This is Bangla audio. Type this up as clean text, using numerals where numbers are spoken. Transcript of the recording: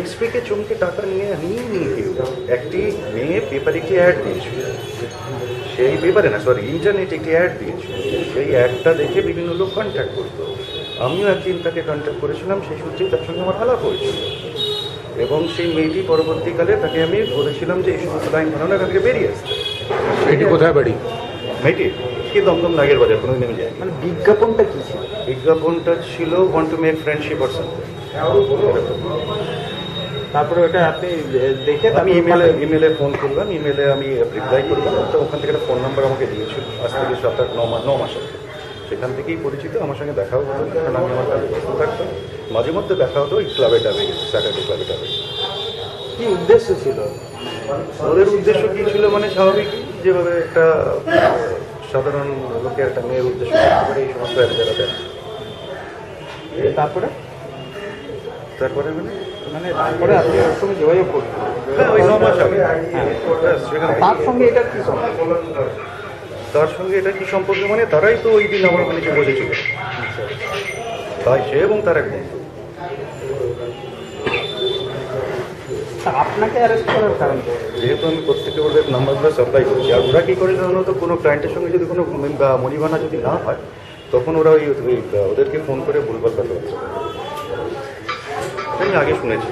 এসপিকে চমকে টাকা নিয়ে কেউ একটি মেয়ে পেপারে একটি অ্যাড দিয়েছিল, সেই পেপারে না সরি ইন্টারনেটে একটি অ্যাড দিয়েছিল, সেই অ্যাডটা দেখে বিভিন্ন লোক কন্ট্যাক্ট করতো। আমিও একদিন তাকে কন্ট্যাক্ট করেছিলাম, সেই সূত্রেই তার সঙ্গে আমার আলাপ হয়েছিল এবং সেই মেয়েটি পরবর্তীকালে তাকে আমি বলেছিলাম যে এই সমস্ত লাইন বানানো এখান থেকে বেরিয়ে আসতে। মেয়েটি কোথায় বাড়ি? মেয়েটি কি দমদম নাগের বাজার, কোনো নেমে যায়। মানে বিজ্ঞাপনটা কি ছিল? বিজ্ঞাপনটা ছিল want to make friendship or something. তারপরে ওটা আপনি দেখে আমি ইমেলে ফোন করলাম, ইমেলে আমি রিপ্লাই করলাম, তো ওখান থেকে একটা ফোন নাম্বার আমাকে দিয়েছিল আজ থেকে 7-8-9 মাস আগে। সেখান থেকেই পরিচিত, আমার সঙ্গে দেখাও হতো, কারণ আমি আমার কাজে ব্যস্ত থাকতাম। মাঝে মধ্যে দেখা হতো ওই ক্লাবে টাবে, স্যাটারডে ক্লাবে টাবে। কি উদ্দেশ্য ছিল ওদের উদ্দেশ্য কী ছিল মানে স্বাভাবিক, যেভাবে একটা সাধারণ লোকের একটা মেয়ের উদ্দেশ্য করে এই সমস্ত যারা দেয়। তারপরে তারপরে মানে তারপরে আপনি ওর সঙ্গে যোগাযোগ করলেন? হ্যাঁ, ওই 9 মাস আগে। ব্যাস, সেখানে তার সঙ্গে এটা কি সম্পর্ক? তার সঙ্গে এটা কি সম্পর্ক মানে তারাই তো ওই দিন আমার ওখানে এসে বসেছিল, তাই সে এবং তার এক বন্ধু। আপনাকে অ্যারেস্ট করার কারণ কি? যেহেতু আমি প্রত্যেকে ওদের নাম্বারগুলো সাপ্লাই করছি, আর ওরা কী করে সাধারণত কোনো ক্লায়েন্টের সঙ্গে যদি কোনো মনিবানা যদি না হয় তখন ওরা ওদেরকে ফোন করে ভুলভাল কথাবার্তা বলে। আমি আগে শুনেছি।